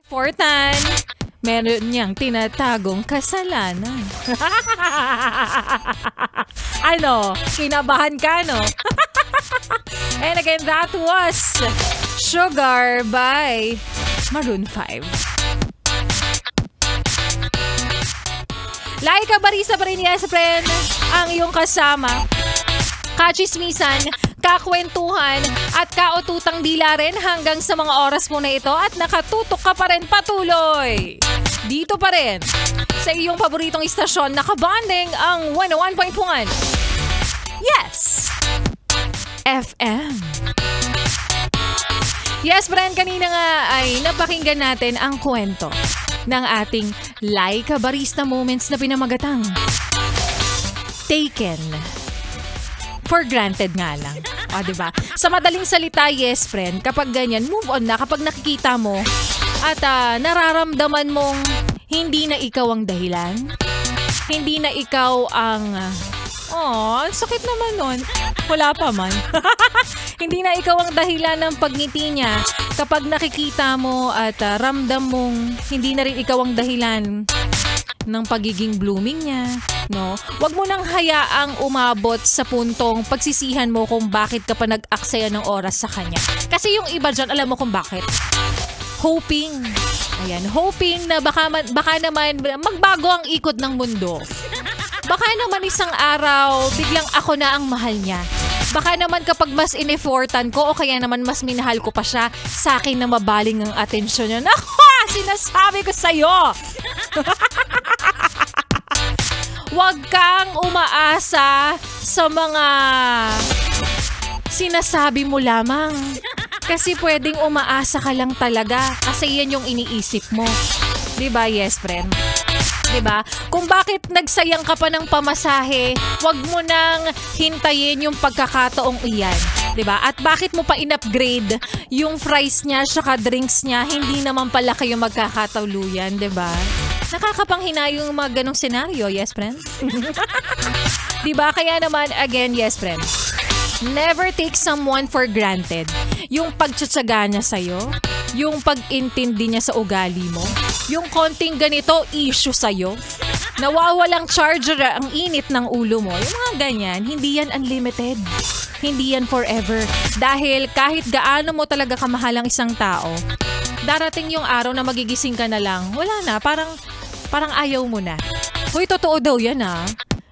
Fortan, meron niyang tinatagong kasalanan. Ano? Kinabahan ka, no? And again, that was Sugar by Maroon 5. Laika Barista pa rin, yes, friend, ang iyong kasama. Kachismisan, kakwentuhan, at kaututang dila rin hanggang sa mga oras mo na ito at nakatutok ka pa rin patuloy. Dito pa rin, sa iyong paboritong istasyon, nakabanding ang 101.1. Yes! FM. Yes, friend, kanina nga ay napakinggan natin ang kwento ng ating Laika Barista moments na pinamagatang taken for granted nga lang. O, diba? Sa madaling salita, yes, friend, kapag ganyan, move on na. Kapag nakikita mo at nararamdaman mong hindi na ikaw ang dahilan, hindi na ikaw ang... sakit naman nun. Wala pa man. Hindi na ikaw ang dahilan ng pagngiti niya. Kapag nakikita mo at ramdam mong hindi na rin ikaw ang dahilan ng pagiging blooming niya, no? Huwag mo nang hayaang umabot sa puntong pagsisihan mo kung bakit ka pa nag-aksaya ng oras sa kanya. Kasi yung iba dyan, alam mo kung bakit? Hoping. Ayan, hoping na baka naman magbago ang ikot ng mundo. Baka naman isang araw, biglang ako na ang mahal niya. Baka naman kapag mas in-effortan ko o kaya naman mas minahal ko pa siya, sa akin na mabaling ang atensyon niya. Naku! Sinasabi ko sa'yo! Huwag kang umaasa sa mga sinasabi mo lamang. Kasi pwedeng umaasa ka lang talaga kasi yan yung iniisip mo. Diba, yes, friend? Diba? Kung bakit nagsayang ka pa ng pamasahe, wag mo nang hintayin yung pagkakataong iyan. Diba? At bakit mo pa in-upgrade yung fries niya saka drinks niya, hindi naman pala kayo magkakatuluyan, diba? Nakakapanghinay yung mga ganong senaryo, yes, friend? Diba? Kaya naman, again, yes, friend. Never take someone for granted. Yung pagtsatsaga niya sa'yo, yung pag-intindi niya sa ugali mo, yung konting ganito issue sa'yo, nawawalang charger ang init ng ulo mo, yung mga ganyan, hindi yan unlimited. Hindi yan forever. Dahil kahit gaano mo talaga kamahal ang isang tao, darating yung araw na magigising ka na lang, wala na, parang ayaw mo na. Hoy, totoo daw yan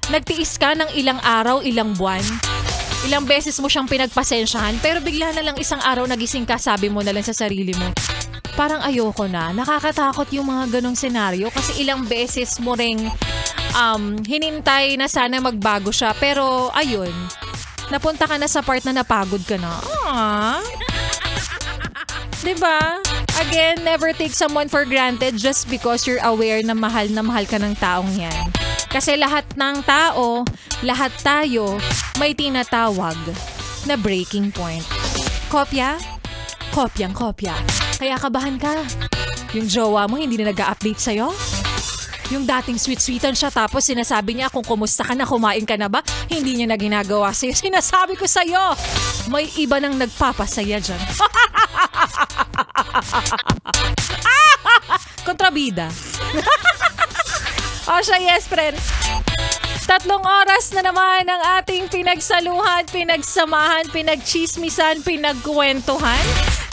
Nagtiis ka ng ilang araw, ilang buwan. Ilang beses mo siyang pinagpasensyahan, pero bigla na lang isang araw nagising ka, sabi mo na lang sa sarili mo, parang ayoko na. Nakakatakot yung mga ganong senaryo kasi ilang beses mo ring hinintay na sana magbago siya. Pero ayun, napunta ka na sa part na napagod ka na. Diba? Again, never take someone for granted just because you're aware na mahal ka ng taong yan. Kasi lahat ng tao, lahat tayo, may tinatawag na breaking point. Kopya? Kopyang-kopya. Kaya kabahan ka. Yung jowa mo hindi na nag-a-update sa'yo? Yung dating sweet-sweetan siya tapos sinasabi niya kung kumusta ka na, kumain ka na ba? Hindi niya na ginagawa sa'yo. Sinasabi ko sa'yo, may iba nang nagpapasaya dyan. Kontrabida. O siya, yes, friend. 3 oras na naman ang ating pinagsaluhan, pinagsamahan, pinagchismisan, pinagkwentuhan.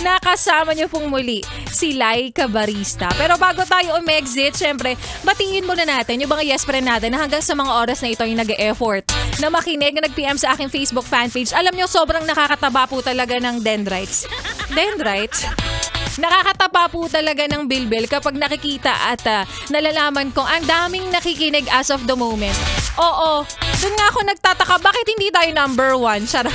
Nakasama niyo pong muli si Laika Barista. Pero bago tayo umexit, syempre, batiin muna natin yung mga yes friend natin na hanggang sa mga oras na ito yung nag-e-effort na makinig, na nag-PM sa aking Facebook fanpage. Alam niyo, sobrang nakakataba po talaga ng dendrites. Dendrites? Nakakatapa po talaga ng bilbil kapag nakikita at nalalaman kong ang daming nakikinig as of the moment. Oo, dun nga ako nagtataka, bakit hindi tayo number 1? Charot.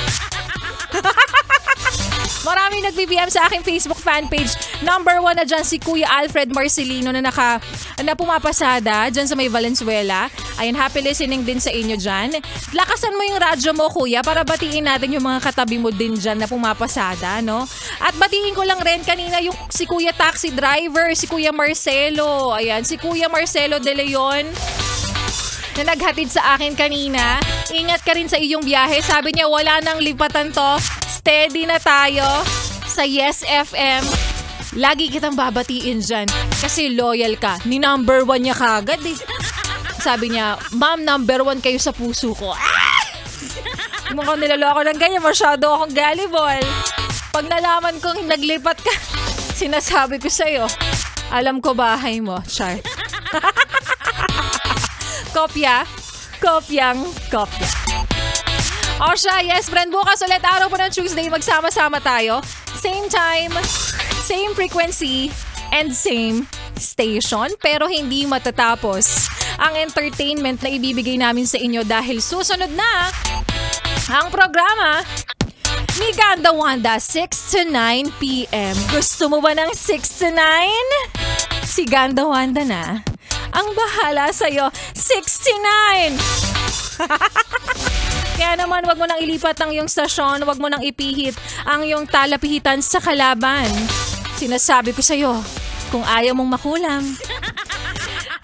Maraming nag-BBM sa aking Facebook fanpage. Number 1 na dyan si Kuya Alfred Marcelino na pumapasada dyan sa may Valenzuela. Ayun, happy listening din sa inyo dyan. Lakasan mo yung radyo mo, Kuya, para batiin natin yung mga katabi mo din dyan na pumapasada, no? At batiin ko lang rin kanina yung si Kuya Taxi Driver, si Kuya Marcelo. Ayan, si Kuya Marcelo De Leon na naghatid sa akin kanina. Ingat ka rin sa iyong biyahe. Sabi niya, wala nang lipatan to. Steady na tayo sa Yes FM. Lagi kitang babatiin dyan kasi loyal ka. Ni number 1 niya kagad eh. Sabi niya, ma'am, number 1 kayo sa puso ko. Mukhang niloloko ng ganyan, masyado akong gullible. Pag nalaman kong naglipat ka, sinasabi ko sa'yo, alam ko bahay mo, Char. Kopya, kopyang kopya. O siya, yes friend, bukas ulit araw po ng Tuesday, magsama-sama tayo. Same time, same frequency, and same station. Pero hindi matatapos ang entertainment na ibibigay namin sa inyo dahil susunod na ang programa ni Ganda Wanda 6 to 9 p.m. Gusto mo ba ng 6 to 9? Si Ganda Wanda na ang bahala sa'yo. 69! Kaya naman, wag mo nang ilipat ang iyong stasyon, wag mo nang ipihit ang iyong talapihitan sa kalaban. Sinasabi ko sa'yo, kung ayaw mong makulam.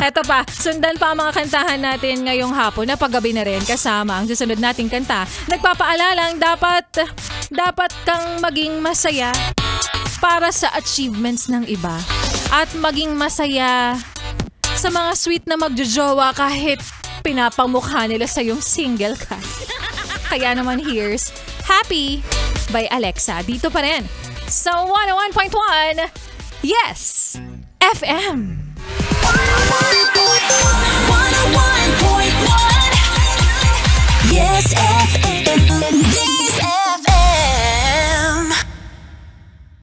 Eto pa, sundan pa ang mga kantahan natin ngayong hapon na paggabi na rin kasama ang susunod nating kanta. Nagpapaalalang dapat kang maging masaya para sa achievements ng iba. At maging masaya sa mga sweet na magjojowa kahit pinapamukha nila sa yung single ka. Kaya naman here's Happy by Alexa. Dito pa rin sa 101.1 Yes FM.